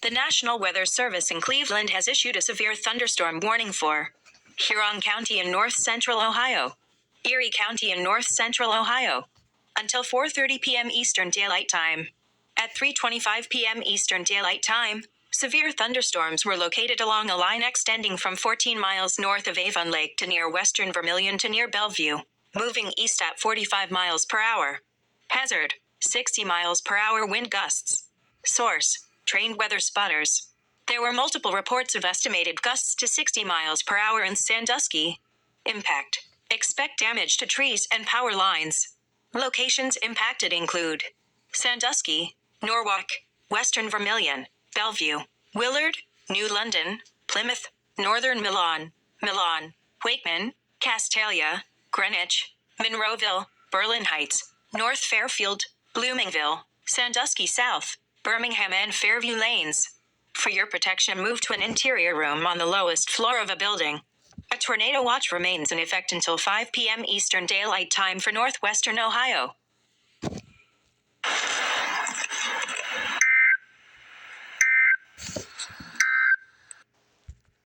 The National Weather Service in Cleveland has issued a severe thunderstorm warning for Huron County in north-central Ohio, Erie County in north-central Ohio, until 4:30 p.m. Eastern Daylight Time. At 3:25 p.m. Eastern Daylight Time, severe thunderstorms were located along a line extending from 14 miles north of Avon Lake to near western Vermilion to near Bellevue, moving east at 45 miles per hour. Hazard: 60 miles per hour wind gusts. Source: trained weather spotters. There were multiple reports of estimated gusts to 60 miles per hour in Sandusky. Impact: expect damage to trees and power lines. Locations impacted include Sandusky, Norwalk, Western Vermilion, Bellevue, Willard, New London, Plymouth, Northern Milan, Wakeman, Castalia, Greenwich, Monroeville, Berlin Heights, North Fairfield, Bloomingville, Sandusky South, Birmingham and Fairview Lanes. For your protection, move to an interior room on the lowest floor of a building. A tornado watch remains in effect until 5 p.m. Eastern Daylight Time for northwestern Ohio.